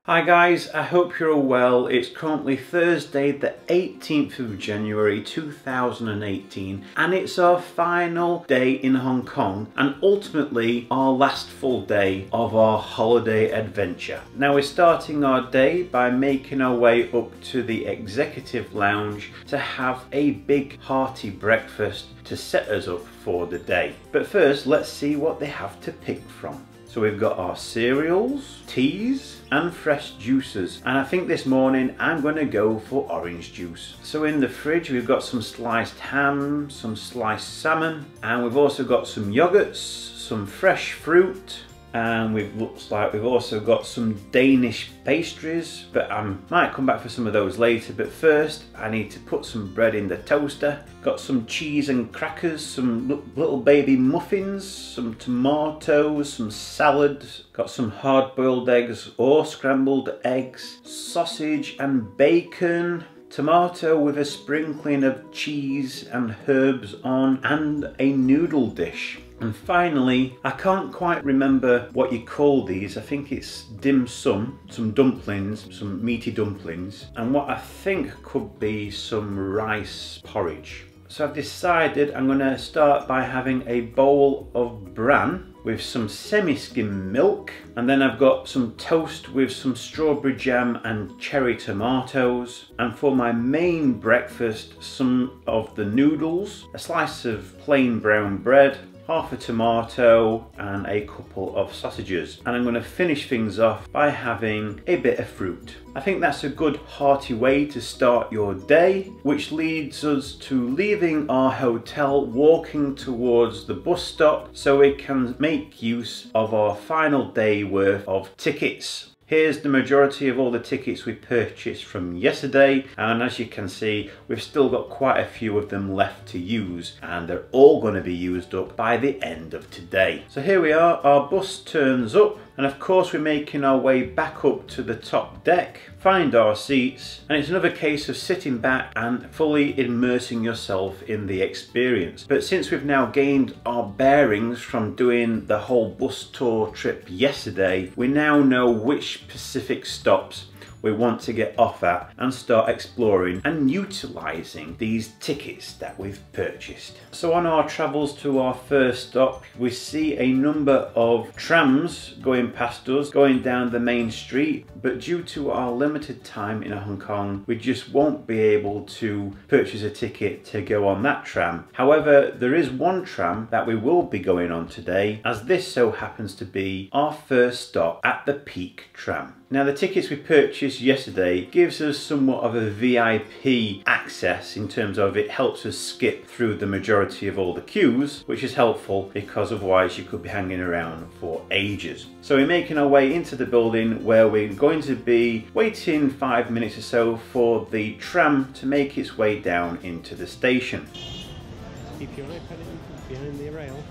Hi guys, I hope you're all well. It's currently Thursday the 18th of January 2018 and it's our final day in Hong Kong and ultimately our last full day of our holiday adventure. Now we're starting our day by making our way up to the executive lounge to have a big hearty breakfast to set us up for the day. But first let's see what they have to pick from. So we've got our cereals, teas and fresh juices, and I think this morning I'm going to go for orange juice. So in the fridge we've got some sliced ham, some sliced salmon, and we've also got some yogurts, some fresh fruit, and looks like we've also got some Danish pastries, but I might come back for some of those later. But first I need to put some bread in the toaster. Got some cheese and crackers, some little baby muffins, some tomatoes, some salad, got some hard-boiled eggs or scrambled eggs, sausage and bacon, tomato with a sprinkling of cheese and herbs on, and a noodle dish. And finally, I can't quite remember what you call these. I think it's dim sum, some dumplings, some meaty dumplings, and what I think could be some rice porridge. So I've decided I'm going to start by having a bowl of bran with some semi-skim milk, and then I've got some toast with some strawberry jam and cherry tomatoes, and for my main breakfast some of the noodles, a slice of plain brown bread, half a tomato and a couple of sausages. And I'm going to finish things off by having a bit of fruit. I think that's a good hearty way to start your day, which leads us to leaving our hotel, walking towards the bus stop so we can make use of our final day worth of tickets. Here's the majority of all the tickets we purchased from yesterday, and as you can see we've still got quite a few of them left to use, and they're all going to be used up by the end of today. So here we are, our bus turns up, and of course we're making our way back up to the top deck, find our seats, and it's another case of sitting back and fully immersing yourself in the experience. But since we've now gained our bearings from doing the whole bus tour trip yesterday, we now know which specific stops we want to get off at and start exploring and utilising these tickets that we've purchased. So on our travels to our first stop, we see a number of trams going past us, going down the main street, but due to our limited time in Hong Kong, we just won't be able to purchase a ticket to go on that tram. However, there is one tram that we will be going on today, as this so happens to be our first stop at the Peak tram. Now the tickets we purchased yesterday gives us somewhat of a VIP access in terms of it helps us skip through the majority of all the queues, which is helpful because otherwise you could be hanging around for ages. So we're making our way into the building where we're going to be waiting 5 minutes or so for the tram to make its way down into the station. Keep your iPad behind the rail.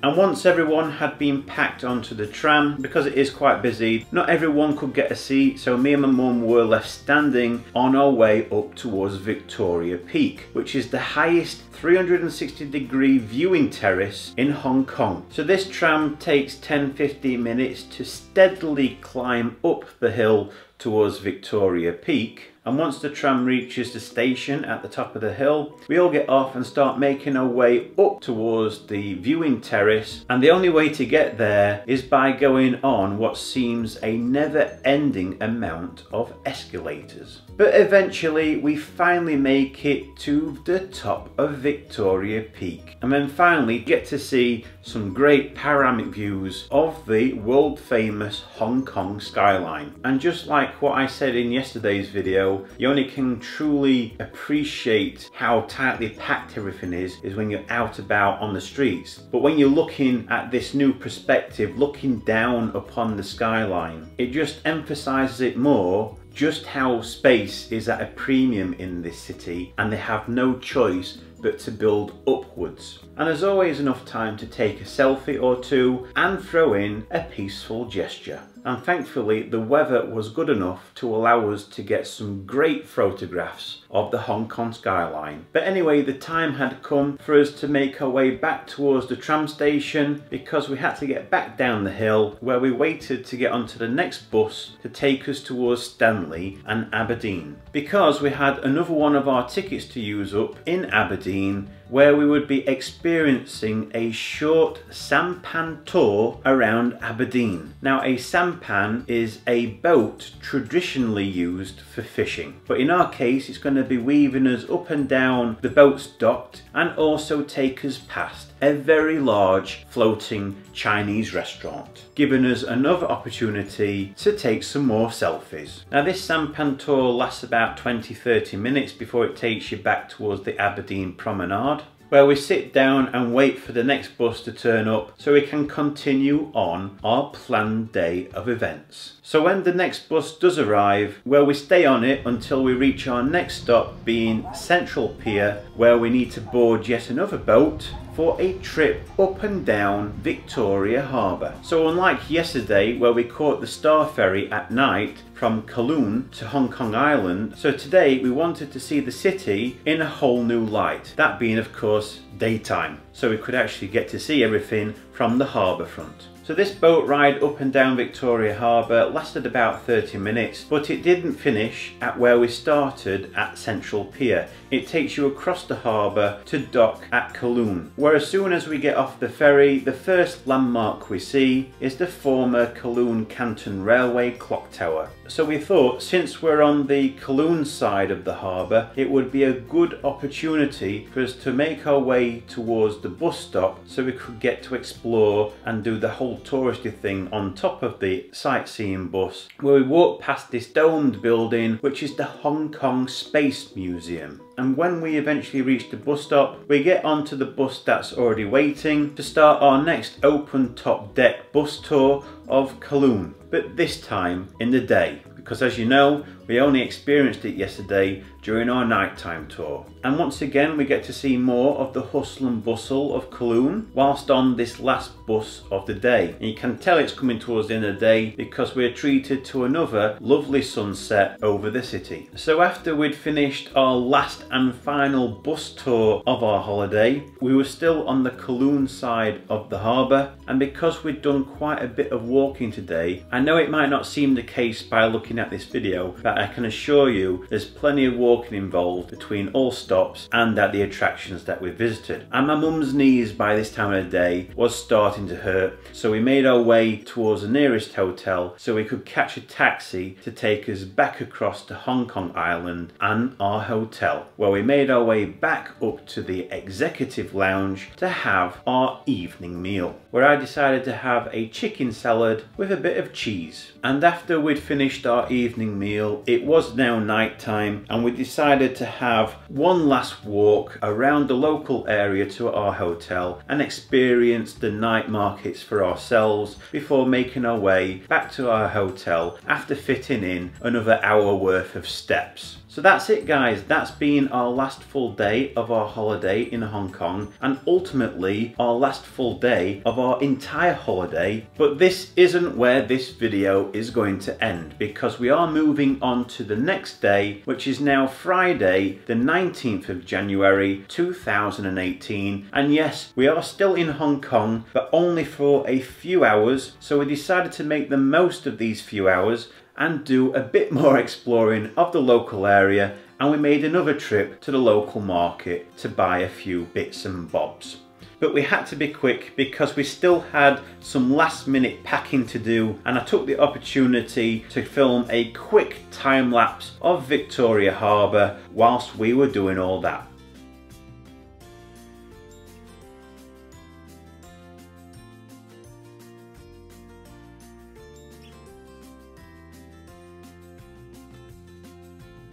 And once everyone had been packed onto the tram, because it is quite busy, not everyone could get a seat, so me and my mum were left standing on our way up towards Victoria Peak, which is the highest 360-degree viewing terrace in Hong Kong. So this tram takes 10-15 minutes to steadily climb up the hill towards Victoria Peak. And once the tram reaches the station at the top of the hill, we all get off and start making our way up towards the viewing terrace, and the only way to get there is by going on what seems a never-ending amount of escalators. But eventually we finally make it to the top of Victoria Peak, and then finally get to see some great panoramic views of the world famous Hong Kong skyline. And just like what I said in yesterday's video, you only can truly appreciate how tightly packed everything is when you're out about on the streets. But when you're looking at this new perspective, looking down upon the skyline, it just emphasizes it more just how space is at a premium in this city, and they have no choice but to build upwards. And there's always enough time to take a selfie or two and throw in a peaceful gesture. And thankfully the weather was good enough to allow us to get some great photographs of the Hong Kong skyline. But anyway, the time had come for us to make our way back towards the tram station, because we had to get back down the hill, where we waited to get onto the next bus to take us towards Stanley and Aberdeen, because we had another one of our tickets to use up in Aberdeen, where we would be experiencing a short sampan tour around Aberdeen. Now, a sampan is a boat traditionally used for fishing, but in our case it's going to be weaving us up and down the boats docked, and also take us past a very large floating Chinese restaurant, giving us another opportunity to take some more selfies. Now, this sampan tour lasts about 20-30 minutes before it takes you back towards the Aberdeen promenade, where we sit down and wait for the next bus to turn up so we can continue on our planned day of events. So when the next bus does arrive, well, we stay on it until we reach our next stop, being Central Pier, where we need to board yet another boat for a trip up and down Victoria Harbour. So unlike yesterday, where we caught the Star Ferry at night from Kowloon to Hong Kong Island, so today we wanted to see the city in a whole new light, that being of course daytime, so we could actually get to see everything from the harbour front. So this boat ride up and down Victoria Harbour lasted about 30 minutes, but it didn't finish at where we started at Central Pier. It takes you across the harbour to dock at Kowloon, where as soon as we get off the ferry, the first landmark we see is the former Kowloon Canton Railway clock tower. So we thought, since we're on the Kowloon side of the harbour, it would be a good opportunity for us to make our way towards the bus stop so we could get to explore and do the whole touristy thing on top of the sightseeing bus, where we walk past this domed building which is the Hong Kong Space Museum. And when we eventually reach the bus stop, we get onto the bus that's already waiting to start our next open top deck bus tour of Kowloon, but this time in the day, because as you know, we only experienced it yesterday during our nighttime tour. And once again we get to see more of the hustle and bustle of Kowloon whilst on this last bus of the day. And you can tell it's coming towards the end of the day because we're treated to another lovely sunset over the city. So after we'd finished our last and final bus tour of our holiday, we were still on the Kowloon side of the harbour, and because we'd done quite a bit of walking today, I know it might not seem the case by looking at this video, but I can assure you there's plenty of walking involved between all stops and at the attractions that we visited. And my mum's knees by this time of the day was starting to hurt, so we made our way towards the nearest hotel so we could catch a taxi to take us back across to Hong Kong Island and our hotel, where we made our way back up to the executive lounge to have our evening meal, where I decided to have a chicken salad with a bit of cheese. And after we'd finished our evening meal, it was now night time, and we decided to have one last walk around the local area to our hotel and experience the night markets for ourselves before making our way back to our hotel after fitting in another hour worth of steps. So that's it guys, that's been our last full day of our holiday in Hong Kong, and ultimately our last full day of our entire holiday. But this isn't where this video is going to end, because we are moving on to the next day, which is now Friday the 19th of January 2018. And yes, we are still in Hong Kong, but only for a few hours, so we decided to make the most of these few hours and do a bit more exploring of the local area, and we made another trip to the local market to buy a few bits and bobs. But we had to be quick because we still had some last minute packing to do, and I took the opportunity to film a quick time lapse of Victoria Harbour whilst we were doing all that.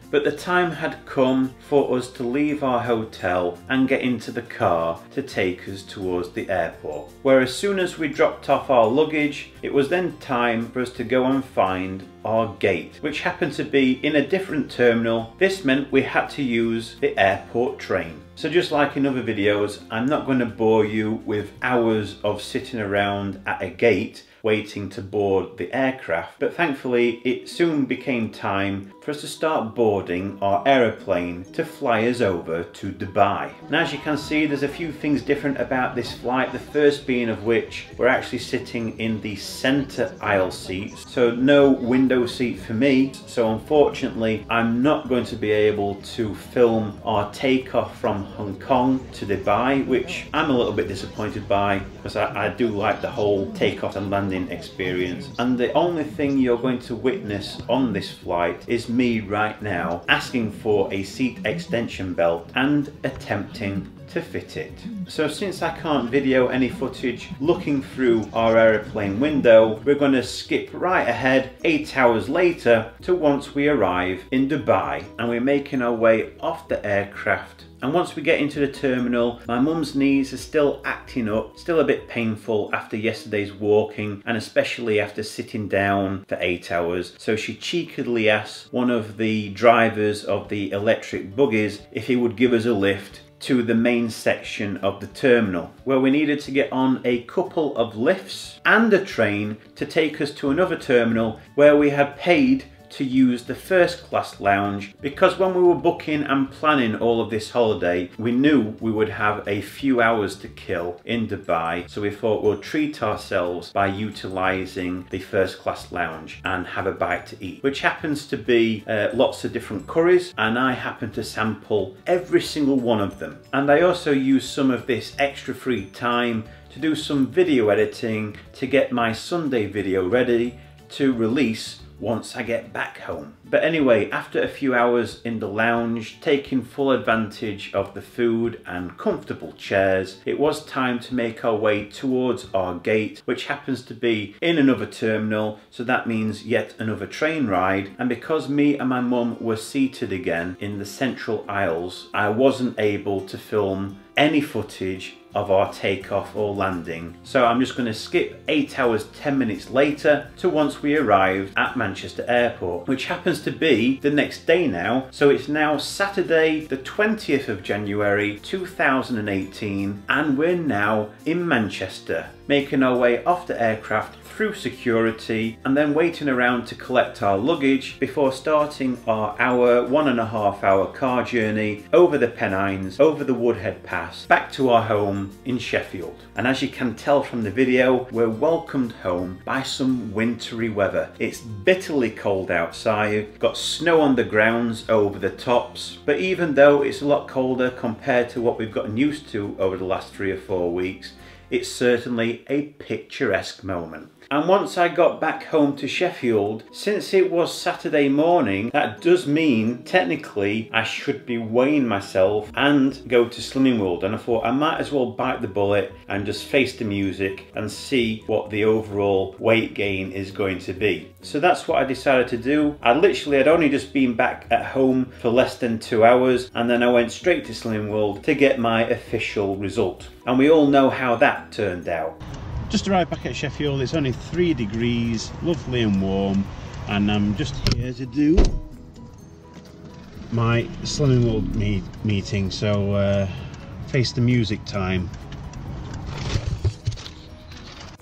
But the time had come for us to leave our hotel and get into the car to take us towards the airport, where as soon as we dropped off our luggage, it was then time for us to go and find our gate, which happened to be in a different terminal. This meant we had to use the airport train. So just like in other videos, I'm not going to bore you with hours of sitting around at a gate waiting to board the aircraft, but thankfully it soon became time for us to start boarding our aeroplane to fly us over to Dubai. And as you can see, there's a few things different about this flight, the first being of which we're actually sitting in the center aisle seats, so no window seat for me. So unfortunately I'm not going to be able to film our takeoff from Hong Kong to Dubai, which I'm a little bit disappointed by, because I do like the whole takeoff and landing experience. And the only thing you're going to witness on this flight is me right now asking for a seat extension belt and attempting to fit it. So since I can't video any footage looking through our aeroplane window, we're going to skip right ahead 8 hours later to once we arrive in Dubai, and we're making our way off the aircraft. And once we get into the terminal, my mum's knees are still acting up, still a bit painful after yesterday's walking, and especially after sitting down for 8 hours. So she cheekily asked one of the drivers of the electric buggies if he would give us a lift to the main section of the terminal, where we needed to get on a couple of lifts and a train to take us to another terminal where we had paid to use the first class lounge, because when we were booking and planning all of this holiday, we knew we would have a few hours to kill in Dubai, so we thought we'll treat ourselves by utilising the first class lounge and have a bite to eat, which happens to be lots of different curries, and I happen to sample every single one of them. And I also use some of this extra free time to do some video editing to get my Sunday video ready to release once I get back home. But anyway, after a few hours in the lounge, taking full advantage of the food and comfortable chairs, it was time to make our way towards our gate, which happens to be in another terminal, so that means yet another train ride. And because me and my mum were seated again in the central aisles, I wasn't able to film any footage of our takeoff or landing. So I'm just going to skip 8 hours 10 minutes later to once we arrived at Manchester Airport, which happens to be the next day now. So it's now Saturday the 20th of January 2018, and we're now in Manchester, making our way off the aircraft through security and then waiting around to collect our luggage before starting our 1.5 hour car journey over the Pennines, over the Woodhead Pass, back to our home in Sheffield. And as you can tell from the video, we're welcomed home by some wintry weather. It's bitterly cold outside, got snow on the grounds over the tops, but even though it's a lot colder compared to what we've gotten used to over the last 3 or 4 weeks, it's certainly a picturesque moment. And once I got back home to Sheffield, since it was Saturday morning, that does mean technically I should be weighing myself and go to Slimming World. And I thought I might as well bite the bullet and just face the music and see what the overall weight gain is going to be. So that's what I decided to do. I'd only just been back at home for less than 2 hours, and then I went straight to Slimming World to get my official result. And we all know how that turned out. Just arrived back at Sheffield. It's only 3 degrees, lovely and warm, and I'm just here to do my Slimming World meeting, so face the music time.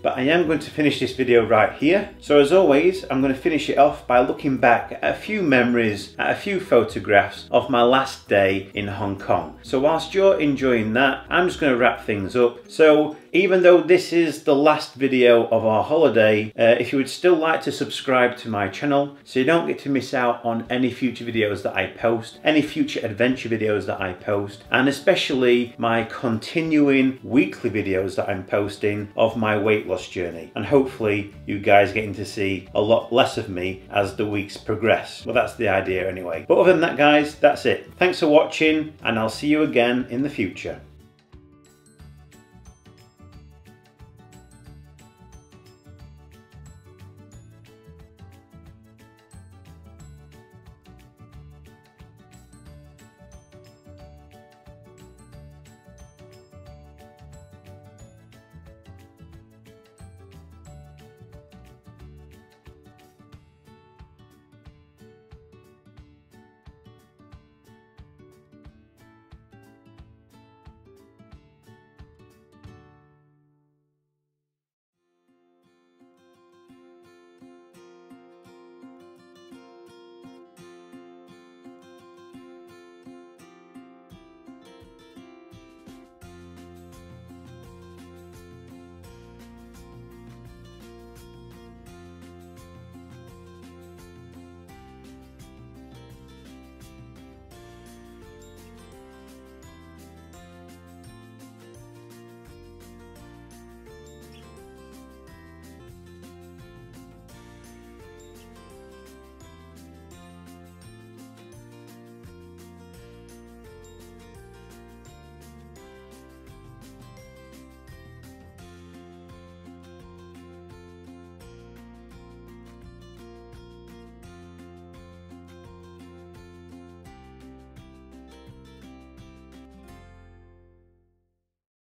But I am going to finish this video right here. So as always, I'm going to finish it off by looking back at a few memories, at a few photographs of my last day in Hong Kong. So whilst you're enjoying that, I'm just going to wrap things up. So even though this is the last video of our holiday, if you would still like to subscribe to my channel so you don't get to miss out on any future videos that I post, any future adventure videos that I post, and especially my continuing weekly videos that I'm posting of my weight loss journey. And hopefully you guys getting to see a lot less of me as the weeks progress. Well, that's the idea anyway. But other than that, guys, that's it. Thanks for watching, and I'll see you again in the future.